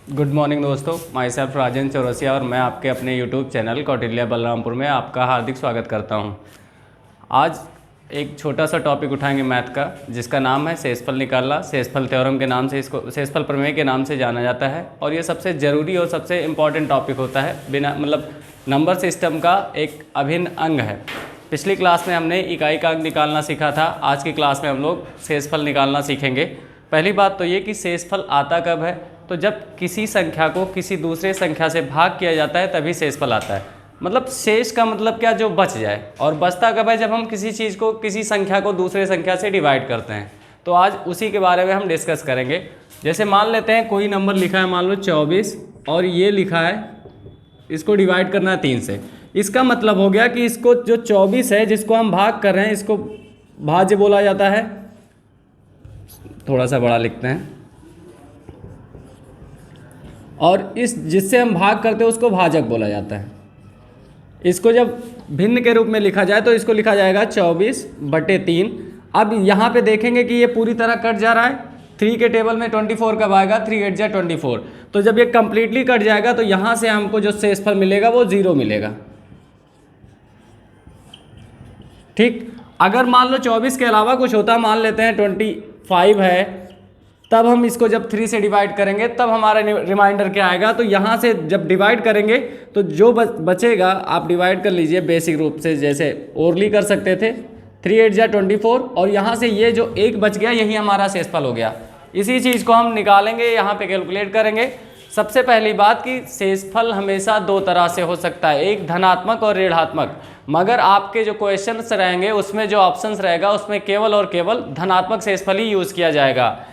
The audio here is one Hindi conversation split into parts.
गुड मॉर्निंग दोस्तों, माई सेल्फ राजेंद्र चौरसिया और मैं आपके अपने यूट्यूब चैनल कौटिल्य बलरामपुर में आपका हार्दिक स्वागत करता हूं। आज एक छोटा सा टॉपिक उठाएंगे मैथ का, जिसका नाम है शेषफल निकालना। शेषफल थ्योरम के नाम से इसको शेषफल प्रमेय के नाम से जाना जाता है और ये सबसे ज़रूरी और सबसे इम्पॉर्टेंट टॉपिक होता है। बिना नंबर सिस्टम का एक अभिन्न अंग है। पिछली क्लास में हमने इकाई का अंक निकालना सीखा था। आज की क्लास में हम लोग शेषफल निकालना सीखेंगे। पहली बात तो ये कि शेषफल आता कब है, तो जब किसी संख्या को किसी दूसरे संख्या से भाग किया जाता है तभी शेषफल आता है। मतलब शेष का मतलब क्या, जो बच जाए। और बचता कब है, जब हम किसी चीज़ को, किसी संख्या को दूसरे संख्या से डिवाइड करते हैं। तो आज उसी के बारे में हम डिस्कस करेंगे। जैसे मान लेते हैं कोई नंबर लिखा है, मान लो 24, और ये लिखा है, इसको डिवाइड करना है 3 से। इसका मतलब हो गया कि इसको जो 24 है जिसको हम भाग कर रहे हैं, इसको भाज्य बोला जाता है। थोड़ा सा बड़ा लिखते हैं। और इस जिससे हम भाग करते हैं उसको भाजक बोला जाता है। इसको जब भिन्न के रूप में लिखा जाए तो इसको लिखा जाएगा 24/3। अब यहाँ पे देखेंगे कि ये पूरी तरह कट जा रहा है। 3 के टेबल में 24 कब आएगा, 3 8 जा 24। तो जब ये कंप्लीटली कट जाएगा तो यहाँ से हमको जो शेषफल मिलेगा वो 0 मिलेगा। ठीक, अगर मान लो 24 के अलावा कुछ होता, मान लेते हैं 25 है, तब हम इसको जब 3 से डिवाइड करेंगे तब हमारा रिमाइंडर क्या आएगा। तो यहाँ से जब डिवाइड करेंगे तो जो बचेगा, आप डिवाइड कर लीजिए बेसिक रूप से, जैसे ओरली कर सकते थे। 3 8 जा 24, और यहाँ से ये जो 1 बच गया यही हमारा शेषफल हो गया। इसी चीज़ को हम निकालेंगे, यहाँ पे कैलकुलेट करेंगे। सबसे पहली बात कि शेषफल हमेशा 2 तरह से हो सकता है, एक धनात्मक और ऋणात्मक। मगर आपके जो क्वेश्चंस रहेंगे उसमें जो ऑप्शंस रहेगा उसमें केवल और केवल धनात्मक शेषफल ही यूज़ किया जाएगा।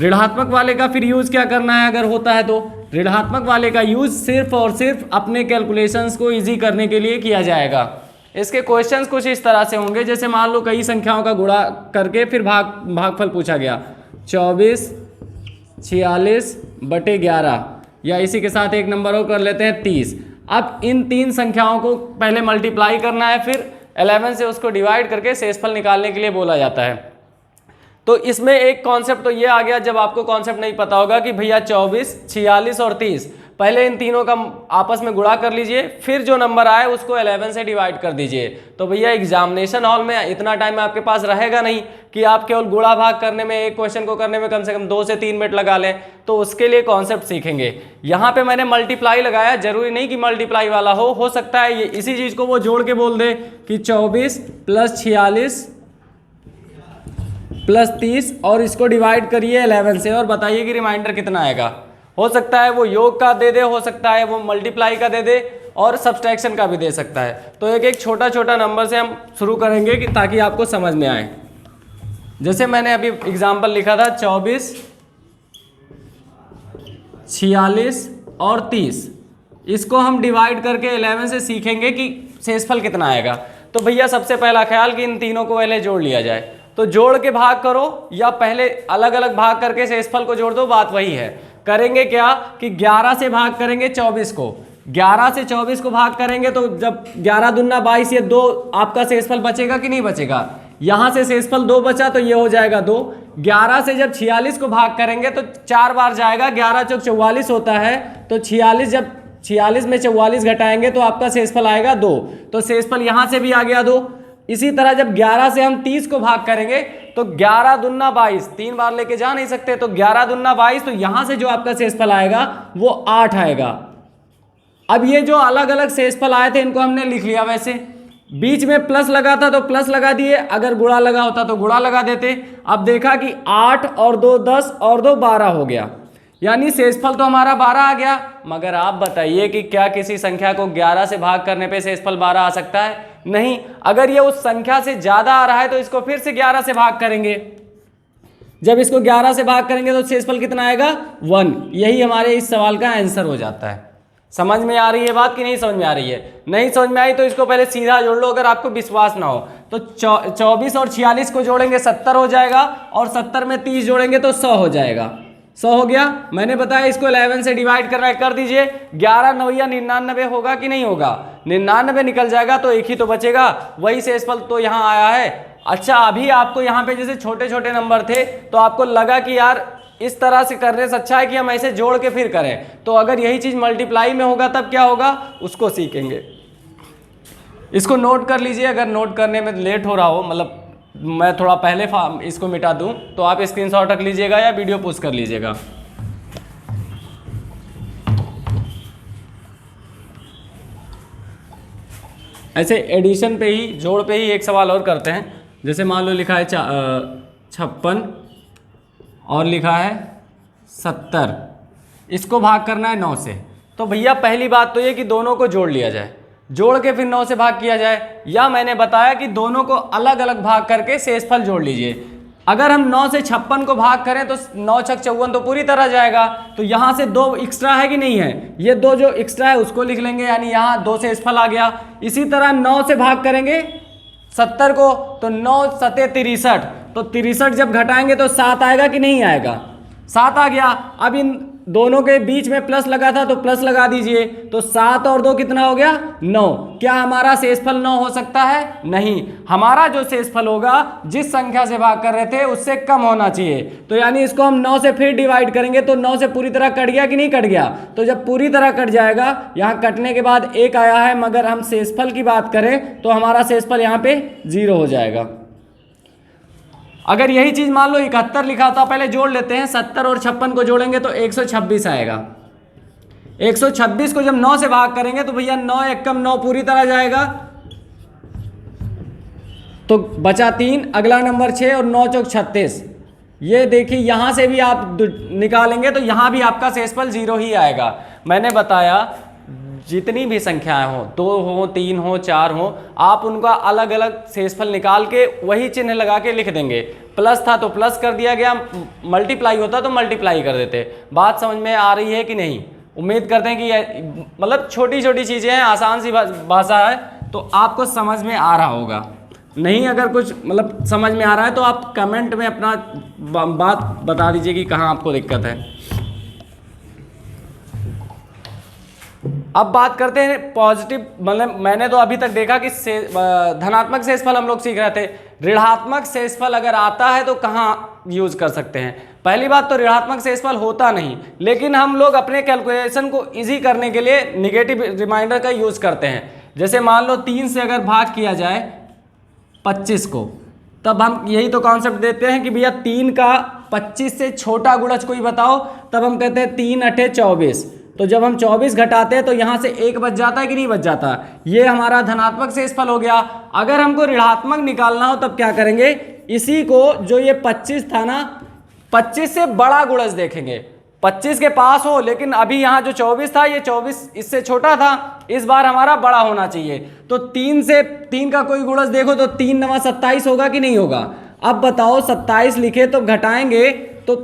ऋणात्मक वाले का फिर यूज़ क्या करना है, अगर होता है तो ऋणात्मक वाले का यूज़ सिर्फ और सिर्फ अपने कैलकुलेशंस को इजी करने के लिए किया जाएगा। इसके क्वेश्चंस कुछ इस तरह से होंगे, जैसे मान लो कई संख्याओं का गुणा करके फिर भागफल पूछा गया, 24 46/11, या इसी के साथ एक नंबर और कर लेते हैं 30। अब इन 3 संख्याओं को पहले मल्टीप्लाई करना है, फिर 11 से उसको डिवाइड करके शेषफल निकालने के लिए बोला जाता है। तो इसमें एक कॉन्सेप्ट तो ये आ गया, जब आपको कॉन्सेप्ट नहीं पता होगा कि भैया 24 46 और 30, पहले इन तीनों का आपस में गुणा कर लीजिए, फिर जो नंबर आए उसको 11 से डिवाइड कर दीजिए। तो भैया एग्जामिनेशन हॉल में इतना टाइम आपके पास रहेगा नहीं कि आप केवल गुणा भाग करने में, एक क्वेश्चन को करने में कम से कम 2 से 3 मिनट लगा लें। तो उसके लिए कॉन्सेप्ट सीखेंगे। यहाँ पे मैंने मल्टीप्लाई लगाया, जरूरी नहीं कि मल्टीप्लाई वाला हो सकता है ये इसी चीज़ को वो जोड़ के बोल दे कि 24 + 46 + 30, और इसको डिवाइड करिए 11 से और बताइए कि रिमाइंडर कितना आएगा। हो सकता है वो योग का दे दे, हो सकता है वो मल्टीप्लाई का दे दे, और सब्सट्रैक्शन का भी दे सकता है। तो एक छोटा छोटा नंबर से हम शुरू करेंगे कि ताकि आपको समझ में आए। जैसे मैंने अभी एग्जाम्पल लिखा था 24 46 और 30, इसको हम डिवाइड करके 11 से सीखेंगे कि शेषफल कितना आएगा। तो भैया सबसे पहला ख्याल कि इन तीनों को पहले जोड़ लिया जाए। तो जोड़ के भाग करो या पहले अलग अलग भाग करके शेषफल को जोड़ दो, बात वही है। करेंगे क्या कि 11 से भाग करेंगे 24 को, 11 से 24 को भाग करेंगे तो जब 11 दूना 22, ये 2 आपका शेषफल बचेगा कि नहीं बचेगा। यहाँ से शेषफल 2 बचा तो ये हो जाएगा 2। 11 से जब 46 को भाग करेंगे तो 4 बार जाएगा, 11 चौक 44 होता है। तो 46, जब 46 में 44 घटाएंगे तो आपका शेषफल आएगा 2। तो शेषफल यहाँ से भी आ गया 2। इसी तरह जब 11 से हम 30 को भाग करेंगे तो 11 दूना 22, 3 बार लेके जा नहीं सकते, तो 11 दूना 22, तो यहां से जो आपका शेषफल आएगा वो 8 आएगा। अब ये जो अलग अलग शेषफल आए थे इनको हमने लिख लिया। वैसे बीच में प्लस लगा था तो प्लस लगा दिए, अगर गुणा लगा होता तो गुणा लगा देते। अब देखा कि 8 और 2 10 और 2 12 हो गया, यानी शेषफल तो हमारा 12 आ गया। मगर आप बताइए कि क्या किसी संख्या को 11 से भाग करने पे शेषफल 12 आ सकता है? नहीं। अगर ये उस संख्या से ज्यादा आ रहा है तो इसको फिर से 11 से भाग करेंगे। जब इसको 11 से भाग करेंगे तो शेषफल कितना आएगा? 1। यही हमारे इस सवाल का आंसर हो जाता है। समझ में आ रही है बात कि नहीं समझ में आ रही है? नहीं समझ में आई तो इसको पहले सीधा जोड़ लो, अगर आपको विश्वास ना हो तो। 24 और 46 को जोड़ेंगे 70 हो जाएगा, और 70 में 30 जोड़ेंगे तो 100 हो जाएगा। 100 हो गया। मैंने बताया इसको 11 से डिवाइड करना है, कर दीजिए। 11 9 या 99 होगा कि नहीं होगा? 99 निकल जाएगा तो एक ही तो बचेगा, वही शेषफल तो यहाँ आया है। अच्छा, अभी आपको यहाँ पे जैसे छोटे छोटे नंबर थे तो आपको लगा कि यार इस तरह से करने से अच्छा है कि हम ऐसे जोड़ के फिर करें। तो अगर यही चीज़ मल्टीप्लाई में होगा तब क्या होगा उसको सीखेंगे। इसको नोट कर लीजिए, अगर नोट करने में लेट हो रहा हो, मतलब मैं थोड़ा पहले इसको मिटा दूं तो आप स्क्रीनशॉट रख लीजिएगा या वीडियो पोस्ट कर लीजिएगा। ऐसे एडिशन पे ही, जोड़ पे ही एक सवाल और करते हैं। जैसे मान लो लिखा है 56 और लिखा है 70, इसको भाग करना है 9 से। तो भैया पहली बात तो ये कि दोनों को जोड़ लिया जाए, जोड़ के फिर 9 से भाग किया जाए, या मैंने बताया कि दोनों को अलग अलग भाग करके शेषफल जोड़ लीजिए। अगर हम 9 से 56 को भाग करें तो 9 छक 54 तो पूरी तरह जाएगा। तो यहाँ से 2 एक्स्ट्रा है कि नहीं है, ये 2 जो एक्स्ट्रा है उसको लिख लेंगे, यानी यहाँ 2 शेषफल आ गया। इसी तरह 9 से भाग करेंगे 70 को तो 9 सते 63, तो 63 जब घटाएंगे तो 7 आएगा कि नहीं आएगा, 7 आ गया। अब इन दोनों के बीच में प्लस लगा था तो प्लस लगा दीजिए, तो 7 और 2 कितना हो गया 9। क्या हमारा शेषफल 9 हो सकता है? नहीं, हमारा जो शेषफल होगा जिस संख्या से भाग कर रहे थे उससे कम होना चाहिए। तो यानी इसको हम 9 से फिर डिवाइड करेंगे तो 9 से पूरी तरह कट गया कि नहीं कट गया। तो जब पूरी तरह कट जाएगा, यहाँ कटने के बाद 1 आया है, मगर हम शेषफल की बात करें तो हमारा शेषफल यहाँ पे 0 हो जाएगा। अगर यही चीज़ मान लो 71 लिखा था, पहले जोड़ लेते हैं, 70 और 56 को जोड़ेंगे तो 126 आएगा। 126 को जब 9 से भाग करेंगे तो भैया 9 एकम 9 पूरी तरह जाएगा, तो बचा 3, अगला नंबर 6 और 9 चौक 36। ये देखिए यहाँ से भी आप निकालेंगे तो यहाँ भी आपका शेषफल 0 ही आएगा। मैंने बताया जितनी भी संख्याएं हो, 2 हो 3 हो 4 हो, आप उनका अलग अलग शेषफल निकाल के वही चिन्ह लगा के लिख देंगे। प्लस था तो प्लस कर दिया गया, मल्टीप्लाई होता तो मल्टीप्लाई कर देते। बात समझ में आ रही है कि नहीं? उम्मीद करते हैं कि मतलब छोटी छोटी चीज़ें हैं, आसान सी भाषा है, तो आपको समझ में आ रहा होगा। नहीं अगर कुछ मतलब समझ में आ रहा है तो आप कमेंट में अपना बात बता दीजिए कि कहाँ आपको दिक्कत है। अब बात करते हैं पॉजिटिव, मतलब मैंने तो अभी तक देखा कि धनात्मक शेषफल हम लोग सीख रहे थे। ऋणात्मक शेषफल अगर आता है तो कहाँ यूज कर सकते हैं? पहली बात तो ऋणात्मक शेषफल होता नहीं, लेकिन हम लोग अपने कैलकुलेशन को इजी करने के लिए निगेटिव रिमाइंडर का यूज करते हैं। जैसे मान लो 3 से अगर भाग किया जाए 25 को, तब हम यही तो कॉन्सेप्ट देते हैं कि भैया 3 का 25 से छोटा गुणज कोई बताओ, तब हम कहते हैं 3 अठे 24। तो जब हम 24 घटाते हैं तो यहाँ से 1 बच जाता है कि नहीं बच जाता? ये हमारा धनात्मक शेषफल हो गया। अगर हमको ऋणात्मक निकालना हो तब क्या करेंगे? इसी को जो ये 25 था ना, 25 से बड़ा गुणज देखेंगे। 25 के पास हो, लेकिन अभी यहाँ जो 24 था ये 24 इससे छोटा था, इस बार हमारा बड़ा होना चाहिए। तो 3 से 3 का कोई गुणज देखो तो 3 9 27 होगा कि नहीं होगा? अब बताओ 27 लिखे तो घटाएंगे तो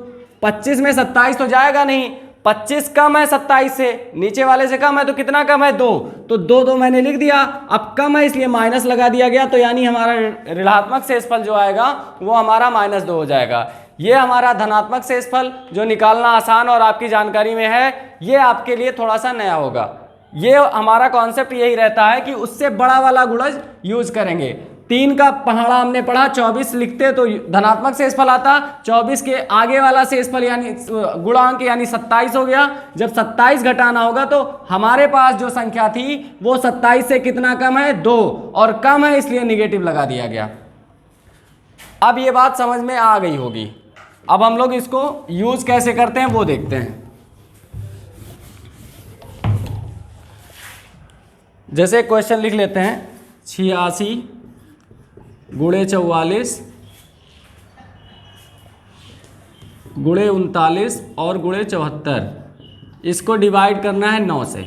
25 में 27 तो जाएगा नहीं, 25 कम है 27 से, नीचे वाले से कम है तो कितना कम है 2, तो 2 मैंने लिख दिया। अब कम है इसलिए माइनस लगा दिया गया, तो यानी हमारा ऋणात्मक शेषफल जो आएगा वो हमारा -2 हो जाएगा। ये हमारा धनात्मक शेषफल जो निकालना आसान और आपकी जानकारी में है, ये आपके लिए थोड़ा सा नया होगा। ये हमारा कॉन्सेप्ट यही रहता है कि उससे बड़ा वाला गुणज यूज करेंगे। 3 का पहाड़ा हमने पढ़ा, 24 लिखते तो धनात्मक शेषफल आता, 24 के आगे वाला शेषफल यानी गुणांक यानी 27 हो गया। जब 27 घटाना होगा तो हमारे पास जो संख्या थी वो 27 से कितना कम है? 2, और कम है इसलिए निगेटिव लगा दिया गया। अब ये बात समझ में आ गई होगी। अब हम लोग इसको यूज कैसे करते हैं वो देखते हैं। जैसे क्वेश्चन लिख लेते हैं 86 गुणे 44 गुणे 39 और गुणे 74, इसको डिवाइड करना है 9 से।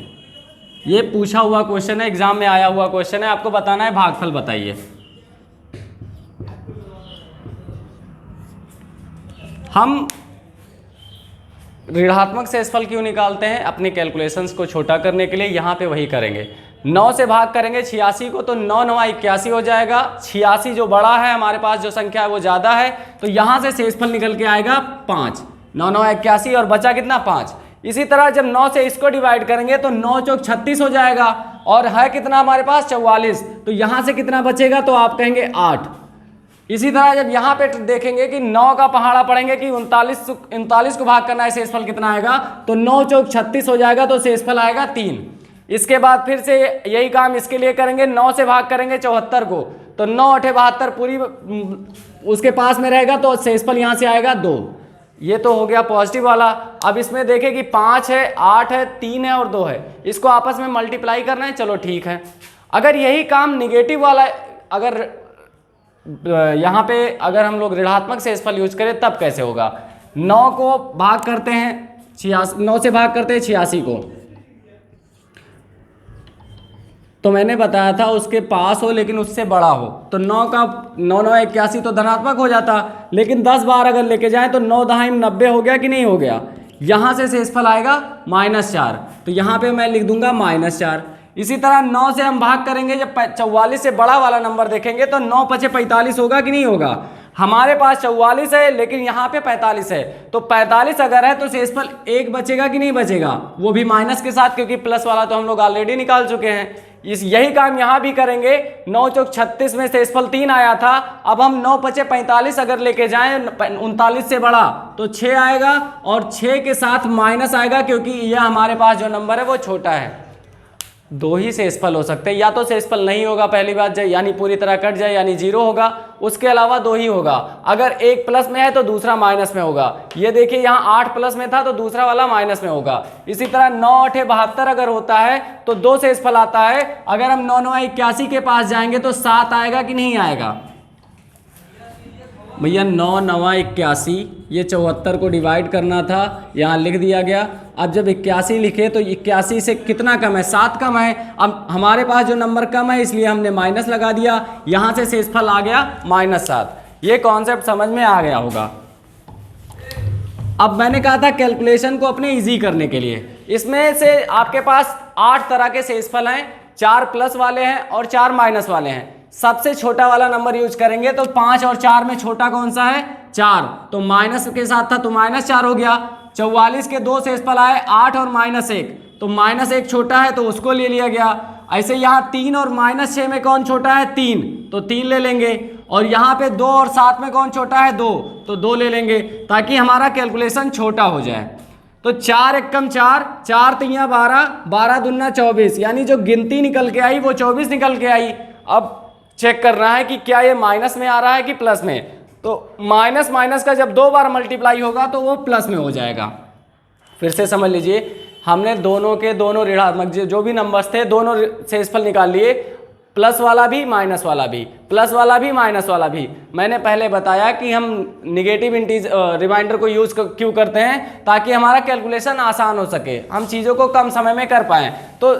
ये पूछा हुआ क्वेश्चन है, एग्जाम में आया हुआ क्वेश्चन है, आपको बताना है भागफल बताइए। हम ऋणात्मक शेषफल क्यों निकालते हैं? अपने कैलकुलेशंस को छोटा करने के लिए। यहाँ पे वही करेंगे, 9 से भाग करेंगे 86 को तो 9 9 81 हो जाएगा। 86 जो बड़ा है हमारे पास, जो संख्या है वो ज़्यादा है, तो यहाँ से शेषफल निकल के आएगा 5। 9 9 81 और बचा कितना? 5। इसी तरह जब 9 से इसको डिवाइड करेंगे तो 9 चौक 36 हो जाएगा, और है कितना हमारे पास? 44। तो यहाँ से कितना बचेगा? तो आप कहेंगे 8। इसी तरह जब यहाँ पे देखेंगे कि 9 का पहाड़ा पड़ेंगे कि 39 को भाग करना है, शेषफल कितना आएगा, तो 9 चौक 36 हो जाएगा, तो शेषफल आएगा 3। इसके बाद फिर से यही काम इसके लिए करेंगे, 9 से भाग करेंगे 74 को, तो 9 8 72 पूरी उसके पास में रहेगा, तो शेषफल यहाँ से आएगा 2। ये तो हो गया पॉजिटिव वाला। अब इसमें देखें कि 5 है, 8 है, 3 है और 2 है, इसको आपस में मल्टीप्लाई करना है, चलो ठीक है। अगर यही काम निगेटिव वाला, अगर यहाँ पे अगर हम लोग ऋणात्मक शेषफल यूज करें तब कैसे होगा। 9 को भाग करते हैं 86, 9 से भाग करते हैं 86 को, तो मैंने बताया था उसके पास हो लेकिन उससे बड़ा हो, तो 9 का 9 9 81 तो धनात्मक हो जाता, लेकिन 10 बार अगर लेके जाएं तो 9 दहाई 90 हो गया कि नहीं हो गया। यहाँ से शेषफल आएगा -4, तो यहाँ पे मैं लिख दूंगा -4। इसी तरह 9 से हम भाग करेंगे, जब 44 से बड़ा वाला नंबर देखेंगे तो 9 5 45 होगा कि नहीं होगा। हमारे पास 44 है लेकिन यहाँ पे 45 है, तो 45 अगर है तो शेषफल 1 बचेगा कि नहीं बचेगा, वो भी माइनस के साथ, क्योंकि प्लस वाला तो हम लोग ऑलरेडी निकाल चुके हैं। यही काम यहाँ भी करेंगे। 9 चौक 36 में शेषफल 3 आया था, अब हम 9 5 45 अगर लेके जाएं 39 से बड़ा तो 6 आएगा, और 6 के साथ माइनस आएगा, क्योंकि यह हमारे पास जो नंबर है वो छोटा है। 2 ही शेषफल हो सकते हैं, या तो शेषफल नहीं होगा पहली बात, यानी पूरी तरह कट जाए यानी 0 होगा, उसके अलावा 2 ही होगा। अगर एक प्लस में है तो दूसरा माइनस में होगा। ये देखिए यहाँ 8 प्लस में था तो दूसरा वाला माइनस में होगा। इसी तरह 9 8 72 अगर होता है तो 2 शेषफल आता है। अगर हम 9 9 81 के पास जाएंगे तो 7 आएगा कि नहीं आएगा भैया। 9 9 81, ये 74 को डिवाइड करना था, यहाँ लिख दिया गया। अब जब 81 लिखे तो 81 से कितना कम है, 7 कम है। अब हमारे पास जो नंबर कम है इसलिए हमने माइनस लगा दिया, यहाँ से शेषफल आ गया -7। ये कॉन्सेप्ट समझ में आ गया होगा। अब मैंने कहा था कैलकुलेशन को अपने इजी करने के लिए, इसमें से आपके पास 8 तरह के शेषफल हैं, 4 प्लस वाले हैं और 4 माइनस वाले हैं। सबसे छोटा वाला नंबर यूज करेंगे, तो 5 और 4 में छोटा कौन सा है, 4, तो माइनस के साथ था तो -4 हो गया। 44 के 2 शेषफल आए, 8 और -1, तो -1 छोटा है तो उसको ले लिया गया। ऐसे यहाँ 3 और -6 में कौन छोटा है, 3, तो 3 ले लेंगे। और यहाँ पे 2 और 7 में कौन छोटा है, 2, तो 2 ले लेंगे, ताकि हमारा कैलकुलेशन छोटा हो जाए। तो 4 एकम 4, 4 तियाँ 12, 12 दूना 24, यानी जो गिनती निकल के आई वो 24 निकल के आई। अब चेक करना है कि क्या ये माइनस में आ रहा है कि प्लस में, तो माइनस माइनस का जब 2 बार मल्टीप्लाई होगा तो वो प्लस में हो जाएगा। फिर से समझ लीजिए, हमने दोनों के दोनों ऋणात्मक जो भी नंबर्स थे दोनों शेषफल निकाल लिए, प्लस वाला भी माइनस वाला भी, प्लस वाला भी माइनस वाला भी। मैंने पहले बताया कि हम निगेटिव रिमाइंडर को यूज क्यों करते हैं, ताकि हमारा कैलकुलेशन आसान हो सके, हम चीज़ों को कम समय में कर पाएँ। तो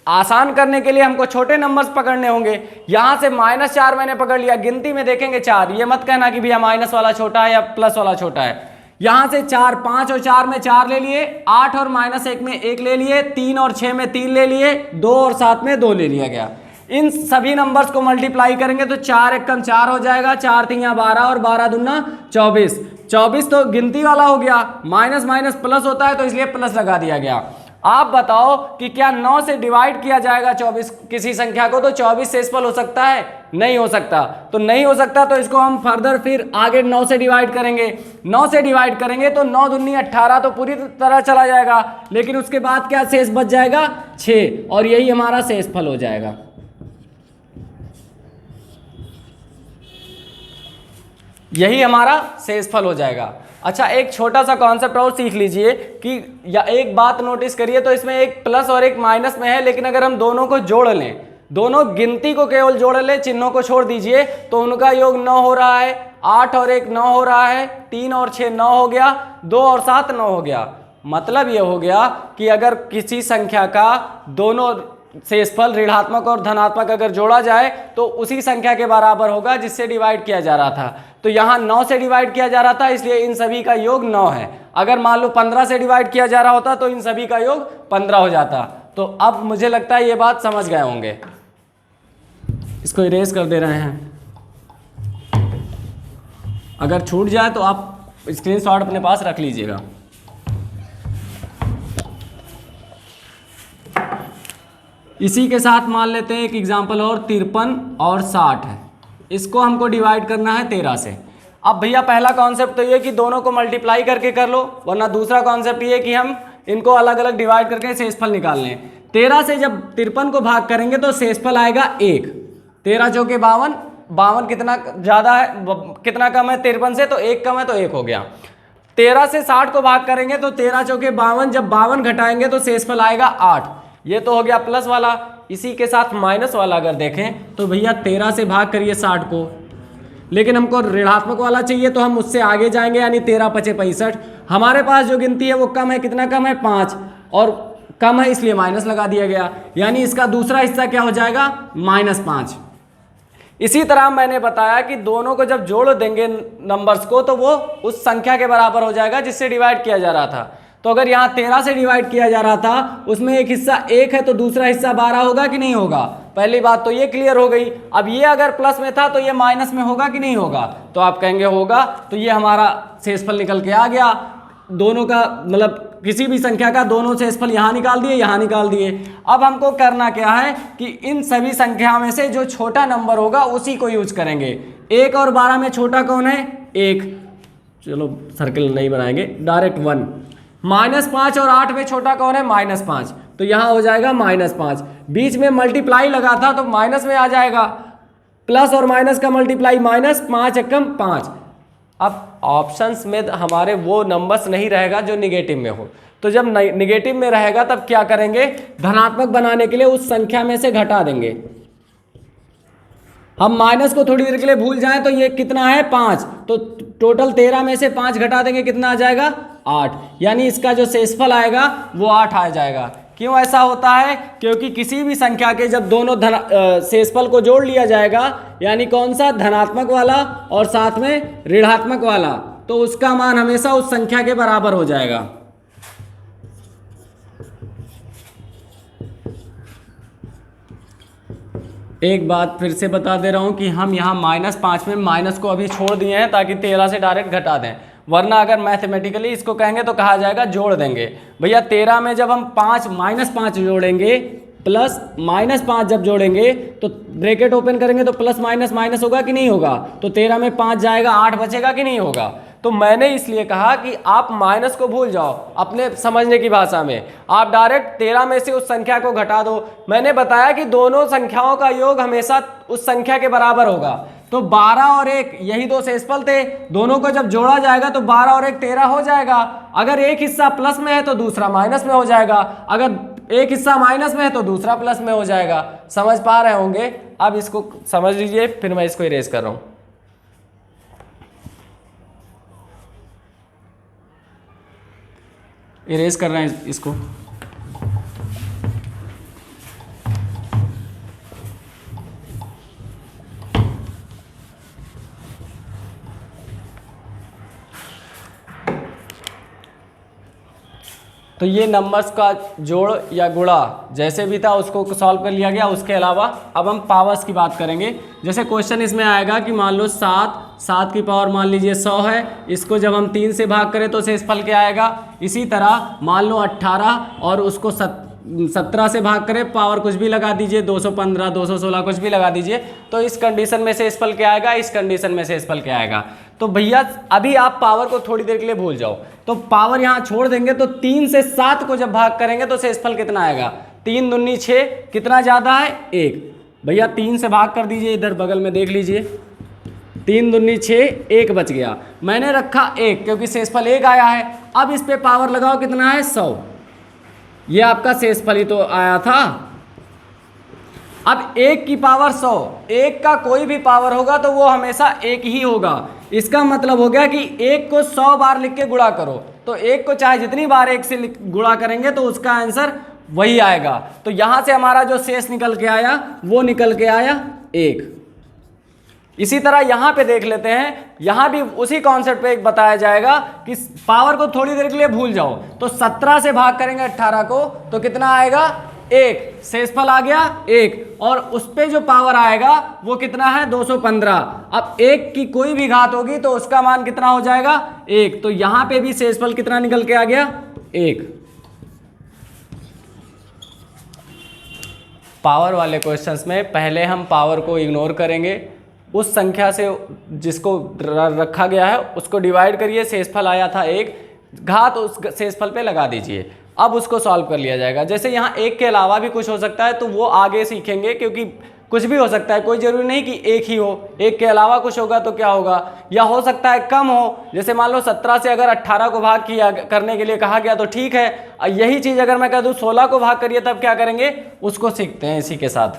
आसान करने के लिए हमको छोटे नंबर्स पकड़ने होंगे। यहाँ से -4 मैंने पकड़ लिया, गिनती में देखेंगे 4, ये मत कहना कि भैया माइनस वाला छोटा है या प्लस वाला छोटा है। यहाँ से 4, 5 और 4 में 4 ले लिए, 8 और -1 में 1 ले लिए, 3 और 6 में 3 ले लिए, 2 और 7 में 2 ले लिया गया। इन सभी नंबर्स को मल्टीप्लाई करेंगे तो 4 एकम 4 हो जाएगा, 4 तियाँ 12 और 12 दूना 24। 24 तो गिनती वाला हो गया, माइनस माइनस प्लस होता है तो इसलिए प्लस लगा दिया गया। आप बताओ कि क्या 9 से डिवाइड किया जाएगा 24 किसी संख्या को, तो 24 शेषफल हो सकता है, नहीं हो सकता। तो नहीं हो सकता तो इसको हम फर्दर फिर आगे 9 से डिवाइड करेंगे। 9 से डिवाइड करेंगे तो 9 दूनी 18 तो पूरी तरह चला जाएगा, लेकिन उसके बाद क्या शेष बच जाएगा, 6, और यही हमारा शेषफल हो जाएगा। यही हमारा शेषफल हो जाएगा। अच्छा, एक छोटा सा कॉन्सेप्ट और सीख लीजिए कि या एक बात नोटिस करिए, तो इसमें एक प्लस और एक माइनस में है, लेकिन अगर हम दोनों को जोड़ लें, दोनों गिनती को केवल जोड़ लें, चिन्हों को छोड़ दीजिए, तो उनका योग 9 हो रहा है, 8 और 1 9 हो रहा है, 3 और 6 9 हो गया, 2 और 7 9 हो गया। मतलब ये हो गया कि अगर किसी संख्या का दोनों शेषफल ऋणात्मक और धनात्मक अगर जोड़ा जाए तो उसी संख्या के बराबर होगा जिससे डिवाइड किया जा रहा था। तो यहाँ 9 से डिवाइड किया जा रहा था, इसलिए इन सभी का योग 9 है। अगर मान लो 15 से डिवाइड किया जा रहा होता तो इन सभी का योग 15 हो जाता। तो अब मुझे लगता है ये बात समझ गए होंगे। इसको इरेज कर दे रहे हैं, अगर छूट जाए तो आप स्क्रीनशॉट अपने पास रख लीजिएगा। इसी के साथ मान लेते हैं एक एग्जाम्पल और, 53 और 60 है। इसको हमको डिवाइड करना है 13 से। अब भैया पहला कॉन्सेप्ट तो ये कि दोनों को मल्टीप्लाई करके कर लो, वरना दूसरा कॉन्सेप्ट ये कि हम इनको अलग अलग डिवाइड करके शेषफल निकाल लें। 13 से जब 53 को भाग करेंगे तो शेषफल आएगा 1। 13 चौके 52, 52 कितना ज़्यादा है, कितना कम है 53 से, तो 1 कम है तो 1 हो गया। 13 से 60 को भाग करेंगे तो 13 चौके 52, जब 52 घटाएंगे तो शेषफल आएगा 8। ये तो हो गया प्लस वाला। इसी के साथ माइनस वाला अगर देखें तो भैया 13 से भाग करिए 60 को, लेकिन हमको ऋणात्मक वाला चाहिए तो हम उससे आगे जाएंगे, यानी 13 पचे 65। हमारे पास जो गिनती है वो कम है, कितना कम है 5, और कम है इसलिए माइनस लगा दिया गया, यानी इसका दूसरा हिस्सा क्या हो जाएगा -5। इसी तरह मैंने बताया कि दोनों को जब जोड़ देंगे नंबर्स को तो वो उस संख्या के बराबर हो जाएगा जिससे डिवाइड किया जा रहा था। तो अगर यहाँ 13 से डिवाइड किया जा रहा था, उसमें एक हिस्सा 1 है तो दूसरा हिस्सा 12 होगा कि नहीं होगा। पहली बात तो ये क्लियर हो गई। अब ये अगर प्लस में था तो ये माइनस में होगा कि नहीं होगा, तो आप कहेंगे होगा। तो ये हमारा शेषफल निकल के आ गया। दोनों का मतलब किसी भी संख्या का दोनों शेषफल यहाँ निकाल दिए, यहाँ निकाल दिए। अब हमको करना क्या है कि इन सभी संख्या में से जो छोटा नंबर होगा उसी को यूज करेंगे। 1 और 12 में छोटा कौन है? 1। चलो सर्किल नहीं बनाएंगे, डायरेक्ट 1। -5 और 8 में छोटा कौन है? -5। तो यहाँ हो जाएगा -5। बीच में मल्टीप्लाई लगा था तो माइनस में आ जाएगा। प्लस और माइनस का मल्टीप्लाई -5 एकम 5। अब ऑप्शंस में हमारे वो नंबर्स नहीं रहेगा जो निगेटिव में हो। तो जब निगेटिव में रहेगा तब क्या करेंगे? धनात्मक बनाने के लिए उस संख्या में से घटा देंगे। हम माइनस को थोड़ी देर के लिए भूल जाएं तो ये कितना है? 5। तो टोटल 13 में से 5 घटा देंगे, कितना आ जाएगा? 8। यानी इसका जो शेषफल आएगा वो 8 आ जाएगा। क्यों ऐसा होता है? क्योंकि किसी भी संख्या के जब दोनों शेषफल को जोड़ लिया जाएगा, यानी कौन सा? धनात्मक वाला और साथ में ऋणात्मक वाला, तो उसका मान हमेशा उस संख्या के बराबर हो जाएगा। एक बात फिर से बता दे रहा हूं कि हम यहाँ -5 में माइनस को अभी छोड़ दिए हैं ताकि 13 से डायरेक्ट घटा दें, वरना अगर मैथमेटिकली इसको कहेंगे तो कहा जाएगा जोड़ देंगे। भैया 13 में जब हम -5 जोड़ेंगे, प्लस -5 जब जोड़ेंगे तो ब्रैकेट ओपन करेंगे तो प्लस माइनस माइनस होगा कि नहीं होगा। तो 13 में 5 जाएगा, 8 बचेगा कि नहीं होगा। तो मैंने इसलिए कहा कि आप माइनस को भूल जाओ, अपने समझने की भाषा में आप डायरेक्ट 13 में से उस संख्या को घटा दो। मैंने बताया कि दोनों संख्याओं का योग हमेशा उस संख्या के बराबर होगा। तो 12 और 1 यही दो शेषफल थे, दोनों को जब जोड़ा जाएगा तो 12 और 1 13 हो जाएगा। अगर एक हिस्सा प्लस में है तो दूसरा माइनस में हो जाएगा, अगर एक हिस्सा माइनस में है तो दूसरा प्लस में हो जाएगा। समझ पा रहे होंगे? अब इसको समझ लीजिए, फिर मैं इसको इरेज कर रहा हूं। इरेज कर रहे हैं इसको। तो ये नंबर्स का जोड़ या गुणा जैसे भी था उसको सॉल्व कर लिया गया। उसके अलावा अब हम पावर्स की बात करेंगे। जैसे क्वेश्चन इसमें आएगा कि मान लो 7 की पावर मान लीजिए 100 है, इसको जब हम 3 से भाग करें तो शेषफल क्या आएगा। इसी तरह मान लो 18 और उसको 17 से भाग करें, पावर कुछ भी लगा दीजिए, 215 216 कुछ भी लगा दीजिए, तो इस कंडीशन में शेषफल क्या आएगा, इस कंडीशन में शेषफल क्या आएगा। तो भैया अभी आप पावर को थोड़ी देर के लिए भूल जाओ, तो पावर यहाँ छोड़ देंगे। तो 3 से 7 को जब भाग करेंगे तो शेषफल कितना आएगा? 3 दूनी 6, कितना ज़्यादा है? 1। भैया 3 से भाग कर दीजिए, इधर बगल में देख लीजिए, 3 दूनी 6, 1 बच गया। मैंने रखा 1 क्योंकि शेषफल 1 आया है। अब इस पे पावर लगाओ, कितना है? 100। ये आपका शेषफल ही तो आया था। अब 1 की पावर 100, 1 का कोई भी पावर होगा तो वो हमेशा 1 ही होगा। इसका मतलब हो गया कि 1 को 100 बार लिख के गुणा करो, तो 1 को चाहे जितनी बार 1 से गुणा करेंगे तो उसका आंसर वही आएगा। तो यहां से हमारा जो शेष निकल के आया वो निकल के आया 1। इसी तरह यहाँ पे देख लेते हैं, यहाँ भी उसी कॉन्सेप्ट पे एक बताया जाएगा कि पावर को थोड़ी देर के लिए भूल जाओ। तो 17 से भाग करेंगे 18 को तो कितना आएगा? 1। शेषफल आ गया 1, और उस पे जो पावर आएगा वो कितना है? 215। अब 1 की कोई भी घात होगी तो उसका मान कितना हो जाएगा? 1। तो यहाँ पे भी शेषफल कितना निकल के आ गया? 1। पावर वाले क्वेश्चंस में पहले हम पावर को इग्नोर करेंगे, उस संख्या से जिसको रखा गया है उसको डिवाइड करिए, शेषफल आया था 1, घात उस शेषफल पे लगा दीजिए। अब उसको सॉल्व कर लिया जाएगा। जैसे यहाँ 1 के अलावा भी कुछ हो सकता है तो वो आगे सीखेंगे, क्योंकि कुछ भी हो सकता है, कोई ज़रूरी नहीं कि 1 ही हो, 1 के अलावा कुछ होगा तो क्या होगा, या हो सकता है कम हो। जैसे मान लो 17 से अगर 18 को भाग किया करने के लिए कहा गया तो ठीक है, यही चीज़ अगर मैं कह दूँ 16 को भाग करिए तब क्या करेंगे, उसको सीखते हैं इसी के साथ।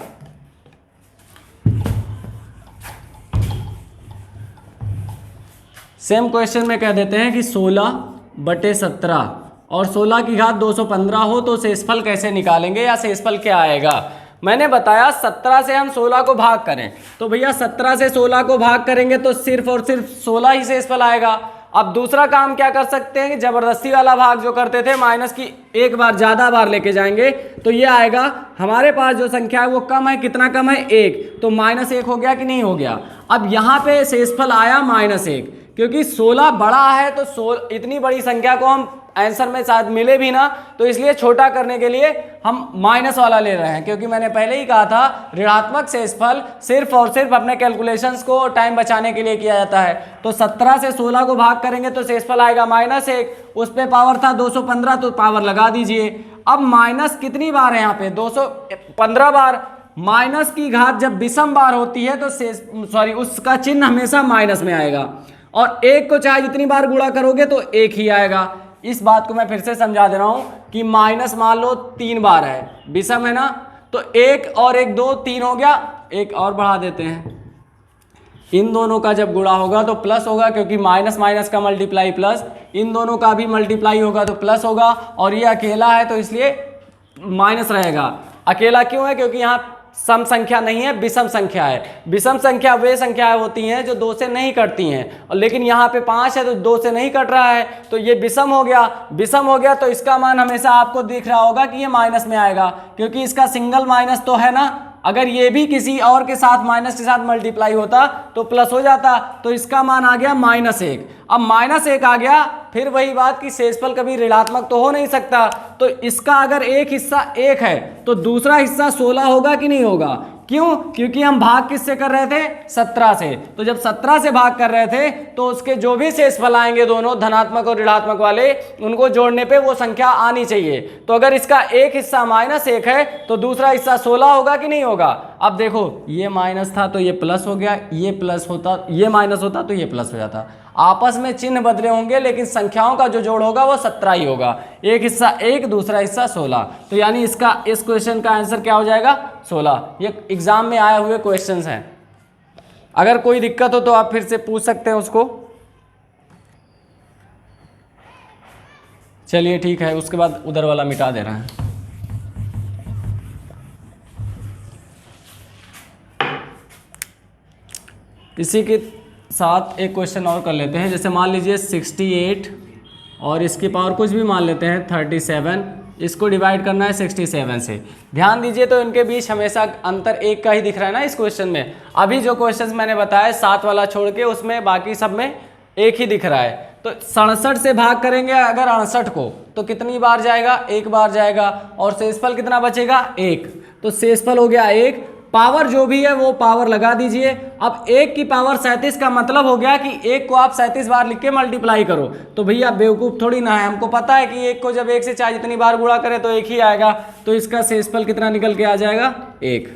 सेम क्वेश्चन में कह देते हैं कि 16/17 और 16 की घात 215 हो तो शेषफल कैसे निकालेंगे या शेषफल क्या आएगा। मैंने बताया 17 से हम 16 को भाग करें तो भैया 17 से 16 को भाग करेंगे तो सिर्फ और सिर्फ 16 ही शेषफल आएगा। अब दूसरा काम क्या कर सकते हैं, जबरदस्ती वाला भाग जो करते थे, माइनस की एक बार ज़्यादा बार लेके जाएंगे तो ये आएगा, हमारे पास जो संख्या है वो कम है, कितना कम है 1, तो -1 हो गया कि नहीं हो गया। अब यहाँ पे शेषफल आया -1, क्योंकि 16 बड़ा है तो इतनी बड़ी संख्या को हम आंसर में शायद मिले भी ना, तो इसलिए छोटा करने के लिए हम माइनस वाला ले रहे हैं, क्योंकि मैंने पहले ही कहा था ऋणात्मक शेषफल सिर्फ और सिर्फ अपने कैलकुलेशंस को टाइम बचाने के लिए किया जाता है। तो 17 से 16 को भाग करेंगे तो शेषफल आएगा -1, उस पर पावर था 215 तो पावर लगा दीजिए। अब माइनस कितनी बार है यहाँ पे, 215 बार। माइनस की घात जब विषम बार होती है तो उसका चिन्ह हमेशा माइनस में आएगा, और 1 को चाहे जितनी बार गुणा करोगे तो 1 ही आएगा। इस बात को मैं फिर से समझा दे रहा हूं कि माइनस मान लो 3 बार है, विषम है ना, तो 1 और 1 2 3 हो गया, एक और बढ़ा देते हैं। इन दोनों का जब गुणा होगा तो प्लस होगा, क्योंकि माइनस माइनस का मल्टीप्लाई प्लस, इन दोनों का भी मल्टीप्लाई होगा तो प्लस होगा, और ये अकेला है तो इसलिए माइनस रहेगा। अकेला क्यों है, क्योंकि यहाँ सम संख्या नहीं है, विषम संख्या है। विषम संख्या वे संख्याएं होती हैं जो 2 से नहीं कटती हैं, और लेकिन यहाँ पे 5 है तो 2 से नहीं कट रहा है, तो ये विषम हो गया। विषम हो गया तो इसका मान हमेशा आपको दिख रहा होगा कि ये माइनस में आएगा, क्योंकि इसका सिंगल माइनस तो है ना। अगर ये भी किसी और के साथ माइनस के साथ मल्टीप्लाई होता तो प्लस हो जाता, तो इसका मान आ गया -1। अब -1 आ गया, फिर वही बात कि शेषफल कभी ऋणात्मक तो हो नहीं सकता, तो इसका अगर एक हिस्सा 1 है तो दूसरा हिस्सा 16 होगा कि नहीं होगा। क्यों, क्योंकि हम भाग किससे कर रहे थे, 17 से। तो जब 17 से भाग कर रहे थे तो उसके जो भी शेषफल आएंगे, दोनों धनात्मक और ऋणात्मक वाले, उनको जोड़ने पे वो संख्या आनी चाहिए। तो अगर इसका एक हिस्सा -1 है तो दूसरा हिस्सा 16 होगा कि नहीं होगा। अब देखो, ये माइनस था तो ये प्लस हो गया, ये प्लस होता, ये माइनस होता तो ये प्लस हो जाता। आपस में चिन्ह बदले होंगे लेकिन संख्याओं का जो जोड़ होगा वो 17 ही होगा। एक हिस्सा 1, दूसरा हिस्सा 16, तो यानी इसका इस क्वेश्चन का आंसर क्या हो जाएगा, 16। ये एग्जाम में आए हुए क्वेश्चंस हैं। अगर कोई दिक्कत हो तो आप फिर से पूछ सकते हैं उसको। चलिए ठीक है, उसके बाद उधर वाला मिटा दे रहे हैं। इसी के साथ एक क्वेश्चन और कर लेते हैं। जैसे मान लीजिए 68 और इसकी पावर कुछ भी मान लेते हैं 37, इसको डिवाइड करना है 67 से। ध्यान दीजिए तो इनके बीच हमेशा अंतर 1 का ही दिख रहा है ना इस क्वेश्चन में। अभी जो क्वेश्चन मैंने बताया 7 वाला छोड़ के, उसमें बाकी सब में 1 ही दिख रहा है। तो 67 से भाग करेंगे अगर 68 को तो कितनी बार जाएगा, 1 बार जाएगा, और शेषफल कितना बचेगा, 1। तो शेषफल हो गया 1, पावर जो भी है वो पावर लगा दीजिए। अब 1 की पावर 37 का मतलब हो गया कि 1 को आप 37 बार लिख के मल्टीप्लाई करो। तो भैया बेवकूफ़ थोड़ी ना है, हमको पता है कि 1 को जब 1 से चाहे जितनी बार गुणा करें तो 1 ही आएगा। तो इसका शेषफल कितना निकल के आ जाएगा, 1।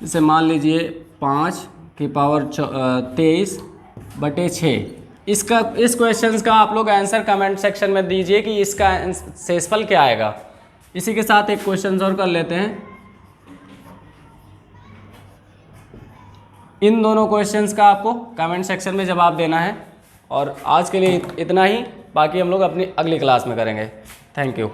जैसे मान लीजिए 5 की पावर 23/6। इस क्वेश्चन का आप लोग आंसर कमेंट सेक्शन में दीजिए कि इसका शेषफल क्या आएगा। इसी के साथ एक क्वेश्चन और कर लेते हैं। इन दोनों क्वेश्चंस का आपको कमेंट सेक्शन में जवाब देना है। और आज के लिए इतना ही, बाकी हम लोग अपनी अगली क्लास में करेंगे। Thank you.